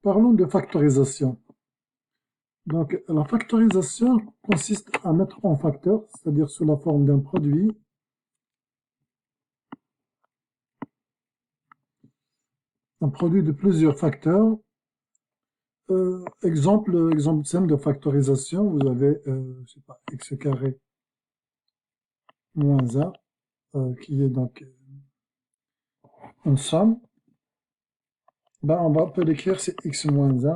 Parlons de factorisation. Donc, la factorisation consiste à mettre en facteur, c'est-à-dire sous la forme d'un produit, un produit de plusieurs facteurs. Exemple simple de factorisation, vous avez, je sais pas, x carré moins a, qui est donc une somme. Ben, on peut l'écrire, c'est x moins a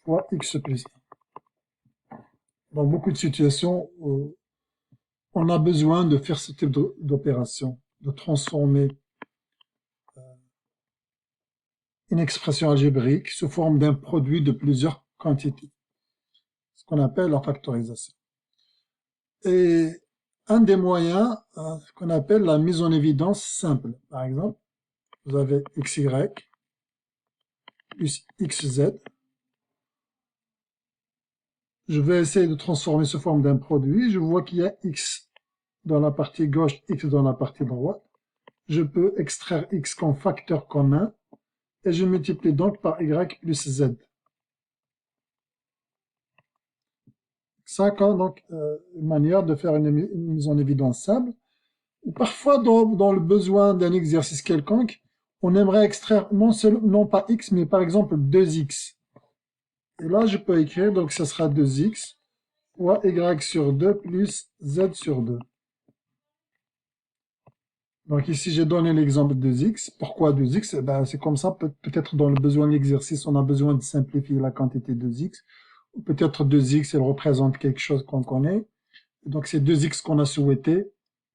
fois x plus 1. Dans beaucoup de situations, on a besoin de faire ce type d'opération, de transformer une expression algébrique sous forme d'un produit de plusieurs quantités, ce qu'on appelle la factorisation. Et un des moyens qu'on appelle la mise en évidence simple. Par exemple, vous avez xy plus xz. Je vais essayer de transformer sous forme d'un produit. Je vois qu'il y a x dans la partie gauche, x dans la partie droite. Je peux extraire x comme facteur commun et je multiplie donc par y plus z. Ça, donc, une manière de faire une mise en évidence simple. Parfois, dans le besoin d'un exercice quelconque, on aimerait extraire non pas x, mais par exemple 2x. Et là, je peux écrire, donc ça sera 2x fois y sur 2 plus z sur 2. Donc ici, j'ai donné l'exemple de 2x. Pourquoi 2x? Eh ben, c'est comme ça, peut-être dans le besoin de l'exercice, on a besoin de simplifier la quantité de 2x. Peut-être 2x, elle représente quelque chose qu'on connaît. Donc c'est 2x qu'on a souhaité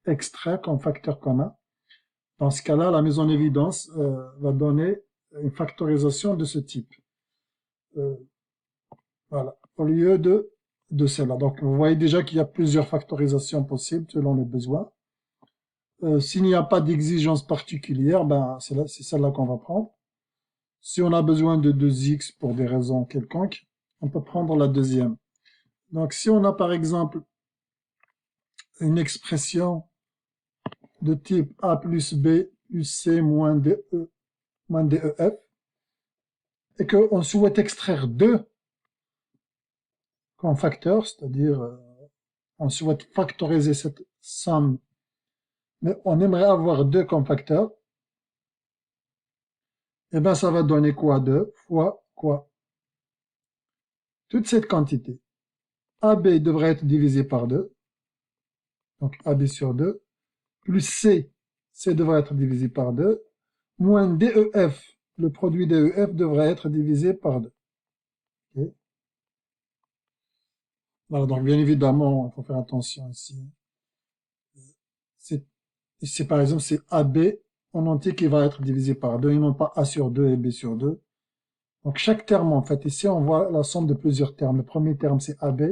extraire comme facteur commun. Dans ce cas-là, la mise en évidence va donner une factorisation de ce type. Voilà, au lieu de celle-là. Donc vous voyez déjà qu'il y a plusieurs factorisations possibles selon les besoins. S'il n'y a pas d'exigence particulière, ben c'est celle-là qu'on va prendre. Si on a besoin de 2x pour des raisons quelconques, on peut prendre la deuxième. Donc si on a par exemple une expression de type a plus b plus c moins def, et qu'on souhaite extraire 2 comme facteur, c'est-à-dire on souhaite factoriser cette somme, mais on aimerait avoir 2 comme facteur, et bien ça va donner quoi? 2 fois quoi? Toute cette quantité. AB devrait être divisé par 2, donc AB sur 2, plus C devrait être divisé par 2, moins DEF, le produit DEF devrait être divisé par 2. Okay. Voilà, donc bien évidemment, il faut faire attention ici. Ici par exemple, c'est AB en entier qui va être divisé par 2, et non pas A sur 2 et B sur 2. Donc chaque terme, en fait, ici on voit la somme de plusieurs termes. Le premier terme c'est AB,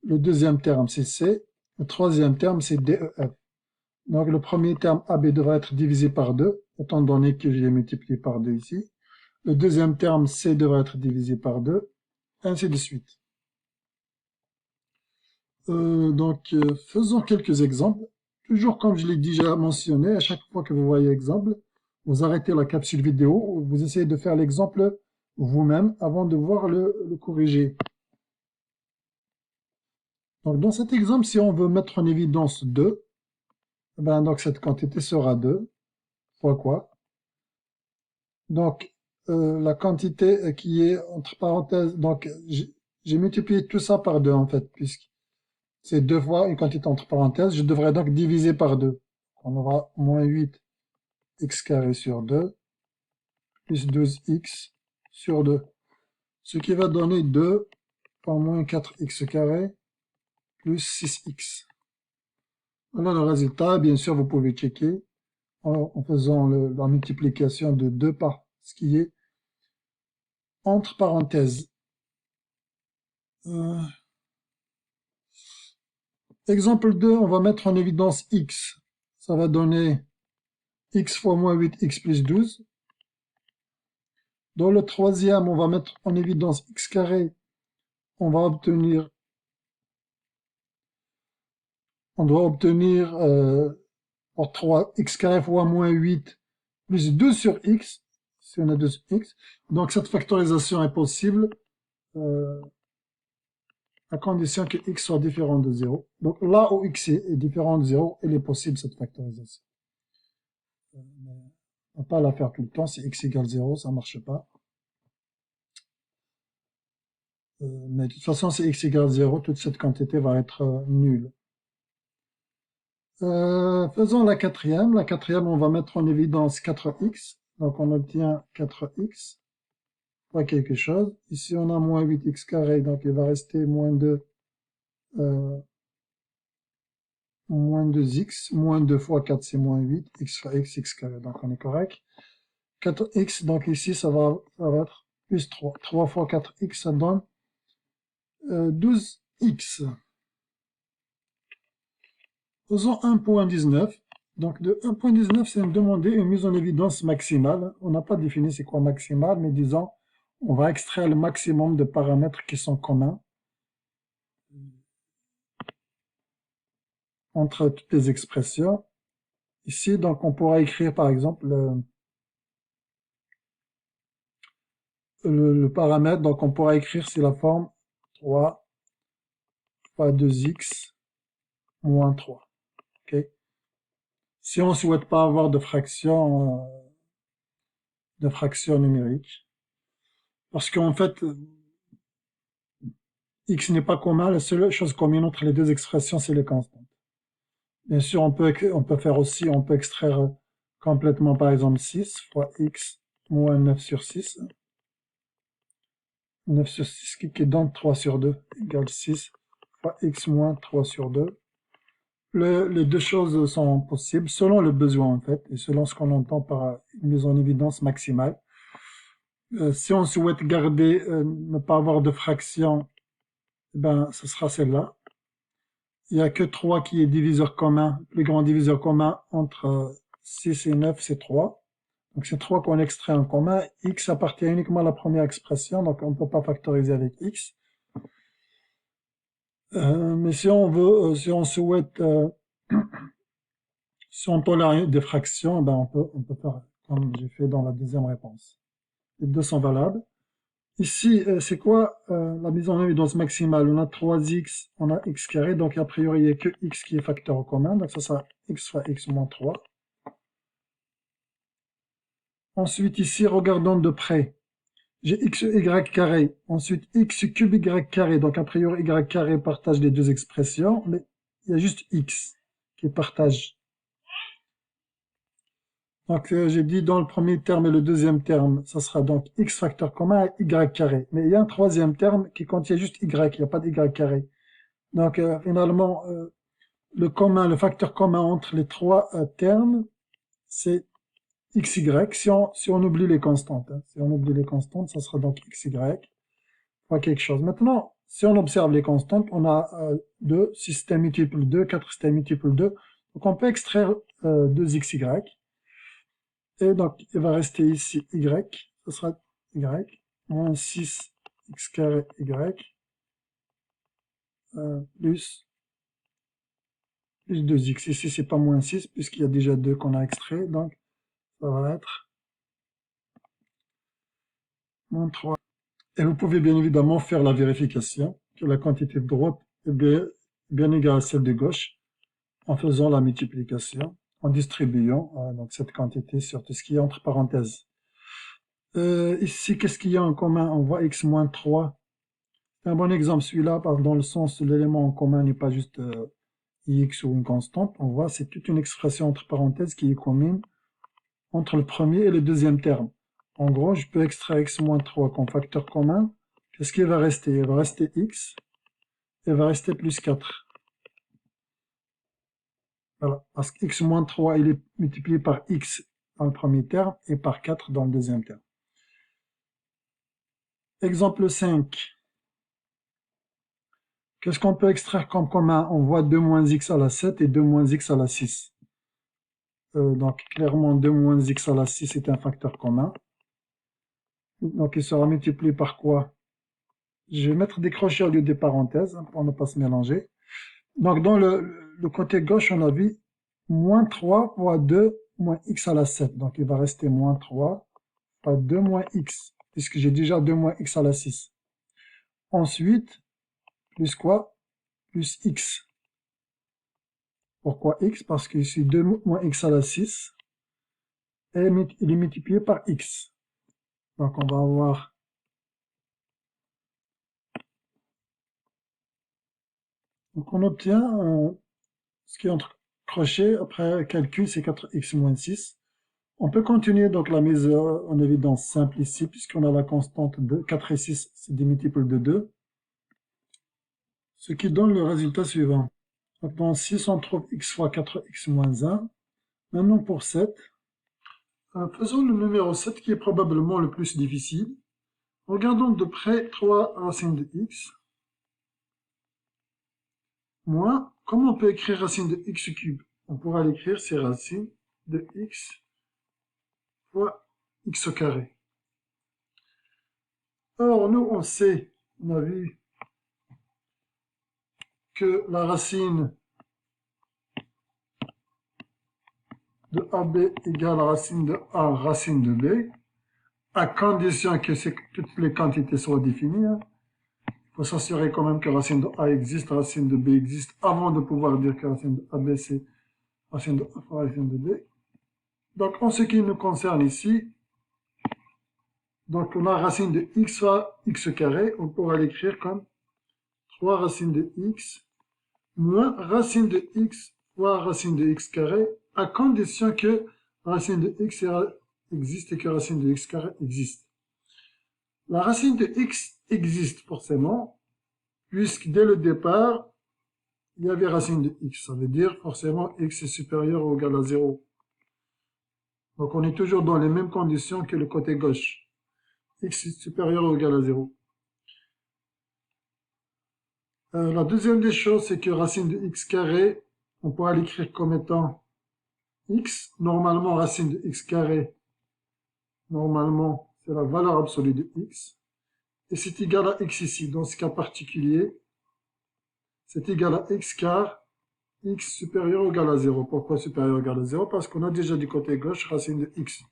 le deuxième terme c'est C, le troisième terme c'est DEF. Donc le premier terme AB devrait être divisé par 2, étant donné que j'ai multiplié par 2 ici. Le deuxième terme C devrait être divisé par 2, ainsi de suite. Faisons quelques exemples. Toujours comme je l'ai déjà mentionné, à chaque fois que vous voyez exemple, vous arrêtez la capsule vidéo, vous essayez de faire l'exemple vous-même avant de voir le corriger. Donc dans cet exemple, si on veut mettre en évidence 2, ben donc cette quantité sera 2 fois quoi? Donc la quantité qui est entre parenthèses, donc j'ai multiplié tout ça par 2 en fait, puisque c'est 2 fois une quantité entre parenthèses, je devrais donc diviser par 2. On aura moins 8 x carré sur 2 plus 12x sur 2, ce qui va donner 2 par moins 4x carré plus 6x. Voilà le résultat. Bien sûr, vous pouvez checker en faisant la multiplication de 2 par ce qui est entre parenthèses. Exemple 2, on va mettre en évidence x. Ça va donner x fois moins 8x plus 12. Dans le troisième, on va mettre en évidence x carré. On doit obtenir pour 3 x carré fois moins 8 plus 2 sur x. si on a 2x. Donc cette factorisation est possible à condition que x soit différent de 0. Donc là où x est différent de 0, il est possible cette factorisation. On ne va pas la faire tout le temps. Si x égale 0, ça ne marche pas. Mais de toute façon, si x égale 0, toute cette quantité va être nulle. Faisons la quatrième. La quatrième, on va mettre en évidence 4x. Donc on obtient 4x fois quelque chose. Ici, on a moins 8x carré, donc il va rester moins 2, moins 2x. Moins 2 fois 4, c'est moins 8. X fois x, x carré. Donc on est correct. 4x, donc ici, ça va être plus 3. 3 fois 4x, ça donne 12x. Faisons 1.19. Donc de 1.19, c'est demander une mise en évidence maximale. On n'a pas défini c'est quoi maximal, mais disons, on va extraire le maximum de paramètres qui sont communs entre toutes les expressions. Ici, donc, on pourra écrire par exemple le paramètre. Donc, on pourra écrire c'est la forme 3 fois 2x moins 3. Okay. Si on ne souhaite pas avoir de fraction numérique, parce qu'en fait, x n'est pas commun, la seule chose commune entre les deux expressions, c'est les constantes. Bien sûr, on peut faire aussi, on peut extraire complètement, par exemple, 6 fois x moins 9 sur 6. 9 sur 6 qui donne 3 sur 2 égale 6 fois x moins 3 sur 2. Les deux choses sont possibles selon le besoin, en fait, et selon ce qu'on entend par une mise en évidence maximale. Si on souhaite garder, ne pas avoir de fraction, ben, ce sera celle-là. Il n'y a que 3 qui est diviseur commun. Le plus grand diviseur commun entre 6 et 9, c'est 3. Donc c'est 3 qu'on extrait en commun. X appartient uniquement à la première expression, donc on ne peut pas factoriser avec X. Mais si on veut, si on souhaite, si on tolère des fractions, ben on peut faire comme j'ai fait dans la deuxième réponse. Les deux sont valables. Ici, c'est quoi la mise en évidence maximale? On a 3x, on a x carré, donc a priori, il n'y a que x qui est facteur commun, donc ça sera x fois x moins 3. Ensuite, ici, regardons de près. J'ai x, y carré, ensuite x cube y carré, donc a priori y carré partage les deux expressions, mais il y a juste x qui partage. Donc j'ai dit dans le premier terme et le deuxième terme, ça sera donc x facteur commun et y carré. Mais il y a un troisième terme qui contient juste y, il n'y a pas de y carré. Donc finalement, le commun, le facteur commun entre les trois termes, c'est xy. Si on oublie les constantes, si on oublie les constantes, ça sera donc xy fois quelque chose. Maintenant, si on observe les constantes, on a 2, 6 c'était multiple 2, 4 c'était multiple 2. Donc on peut extraire 2xy. Et donc, il va rester ici y, ce sera y, moins 6x carré y, plus 2x. Ici, c'est pas moins 6, puisqu'il y a déjà 2 qu'on a extrait, donc ça va être moins 3. Et vous pouvez bien évidemment faire la vérification que la quantité de droite est bien égale à celle de gauche, en faisant la multiplication, en distribuant donc cette quantité sur tout ce qui est entre parenthèses. Ici, qu'est-ce qu'il y a en commun? On voit x moins 3. C'est un bon exemple, celui-là, dans le sens où l'élément en commun n'est pas juste x ou une constante. On voit c'est toute une expression entre parenthèses qui est commune entre le premier et le deuxième terme. En gros, je peux extraire x moins 3 comme facteur commun. Qu'est-ce qui va rester? Il va rester x, et il va rester plus 4. Voilà, parce que x moins 3, il est multiplié par x dans le premier terme et par 4 dans le deuxième terme. Exemple 5. Qu'est-ce qu'on peut extraire comme commun? On voit 2 moins x à la 7 et 2 moins x à la 6. Donc clairement 2 moins x à la 6 est un facteur commun. Donc il sera multiplié par quoi? Je vais mettre des crochets au lieu des parenthèses pour ne pas se mélanger. Donc dans le côté gauche, on a vu moins 3 fois 2 moins x à la 7. Donc il va rester moins 3 pas 2 moins x, puisque j'ai déjà 2 moins x à la 6. Ensuite, plus quoi? Plus x. Pourquoi x? Parce que ici 2 moins x à la 6, et il est multiplié par x. Donc on va avoir donc on obtient ce qui est entre crochets, après calcul, c'est 4x moins 6. On peut continuer donc la mise en évidence simple ici, puisqu'on a la constante de 4 et 6, c'est des multiples de 2, ce qui donne le résultat suivant. Donc dans 6, on trouve x fois 4x moins 1. Maintenant pour 7, faisons le numéro 7 qui est probablement le plus difficile. Regardons de près 3 racines de x, moins, comment on peut écrire racine de x cube? On pourra l'écrire, c'est racine de x fois x au carré. Alors nous, on sait, on a vu que la racine de AB égale racine de A racine de B, à condition que toutes les quantités soient définies. Il faut s'assurer quand même que racine de A existe, racine de B existe, avant de pouvoir dire que racine de AB c'est racine de A fois racine de B. Donc en ce qui nous concerne ici, donc on a racine de x fois x carré, on pourra l'écrire comme 3 racines de x moins racine de x fois racine de x carré, à condition que racine de x existe et que racine de x carré existe. La racine de x existe forcément, puisque dès le départ, il y avait racine de x. Ça veut dire forcément x est supérieur ou égal à 0. Donc on est toujours dans les mêmes conditions que le côté gauche. X est supérieur ou égal à 0. La deuxième des choses, c'est que racine de x carré, on pourra l'écrire comme étant x. Normalement, racine de x carré, normalement, c'est la valeur absolue de x. Et c'est égal à x ici. Dans ce cas particulier, c'est égal à x car x supérieur ou égal à 0. Pourquoi supérieur ou égal à 0? Parce qu'on a déjà du côté gauche racine de x.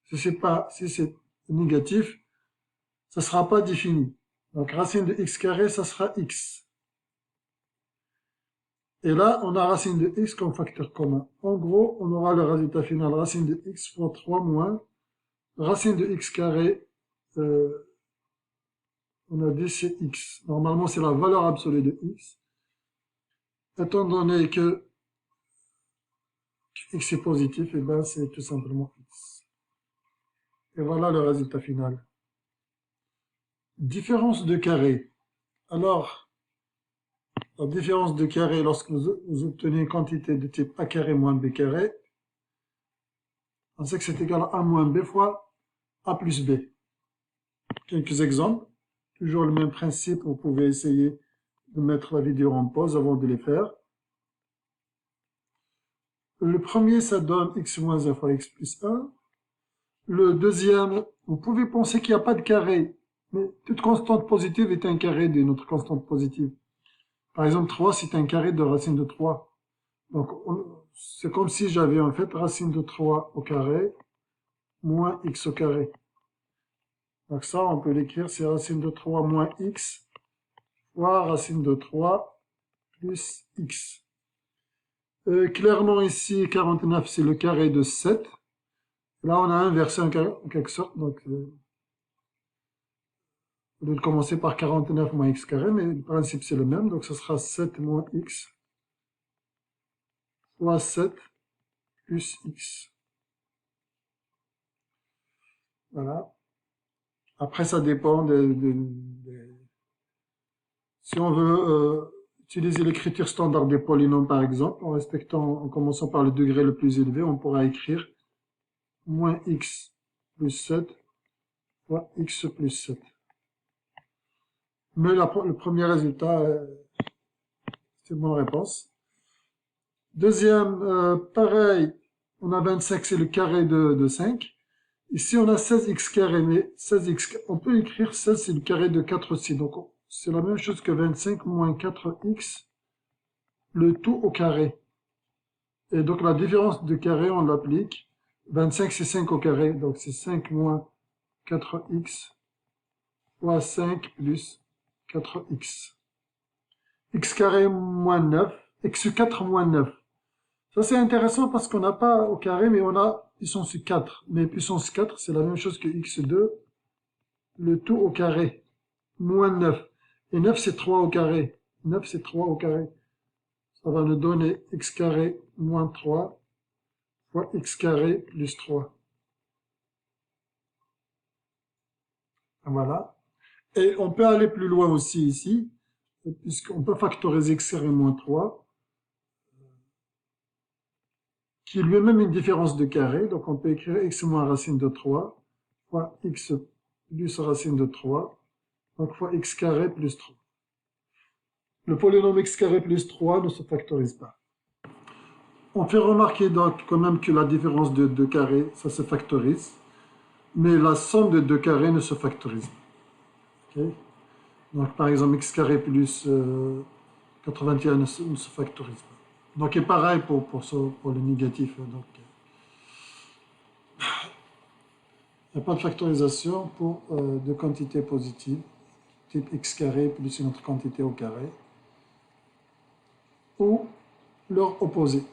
Si c'est négatif, ça ne sera pas défini. Donc racine de x carré, ça sera x. Et là, on a racine de x comme facteur commun. En gros, on aura le résultat final, racine de x fois 3 moins racine de x carré, on a dit c'est x. Normalement, c'est la valeur absolue de x. Étant donné que x est positif, et ben c'est tout simplement x. Et voilà le résultat final. Différence de carré. Alors, la différence de carré, lorsque vous obtenez une quantité de type a carré moins b carré, on sait que c'est égal à a moins b fois a plus b. Quelques exemples. Toujours le même principe, vous pouvez essayer de mettre la vidéo en pause avant de les faire. Le premier, ça donne x moins 1 fois x plus 1. Le deuxième, vous pouvez penser qu'il n'y a pas de carré, mais toute constante positive est un carré d'une autre constante positive. Par exemple, 3, c'est un carré de racine de 3. Donc, c'est comme si j'avais en fait racine de 3 au carré moins x au carré. Donc ça, on peut l'écrire, c'est racine de 3 moins x fois racine de 3 plus x. Clairement ici, 49, c'est le carré de 7. Là, on a inversé en quelque sorte. Donc, au lieu de commencer par 49 moins x carré, mais le principe c'est le même. Donc, ce sera 7 moins x fois 7 plus x. Voilà. Après, ça dépend si on veut utiliser l'écriture standard des polynômes, par exemple, en commençant par le degré le plus élevé, on pourra écrire moins x plus 7 fois x plus 7. Mais le premier résultat, c'est une bonne réponse. Deuxième, pareil, on a 25, c'est le carré de 5. Ici, on a 16x carré, mais 16x, on peut écrire 16, c'est le carré de 4 aussi. Donc, c'est la même chose que 25 moins 4x, le tout au carré. Et donc, la différence de carré, on l'applique. 25, c'est 5 au carré, donc c'est 5 moins 4x fois 5 plus 4x. X carré moins 9, x4 moins 9. Ça c'est intéressant parce qu'on n'a pas au carré, mais on a puissance 4. Mais puissance 4, c'est la même chose que x2, le tout au carré, moins 9. Et 9 c'est 3 au carré. 9 c'est 3 au carré. Ça va nous donner x carré moins 3 fois x carré plus 3. Voilà. Et on peut aller plus loin aussi ici, puisqu'on peut factoriser x carré moins 3, qui est lui-même une différence de carré. Donc on peut écrire x moins racine de 3 fois x plus racine de 3, donc fois x carré plus 3. Le polynôme x carré plus 3 ne se factorise pas. On fait remarquer donc quand même que la différence de 2 carrés, ça se factorise, mais la somme de 2 carrés ne se factorise pas. Okay? Donc par exemple x carré plus 81 ne se factorise pas. Donc et pareil pour le négatif. Donc il n'y a pas de factorisation pour deux quantités positives, type x carré plus une autre quantité au carré, ou leur opposé.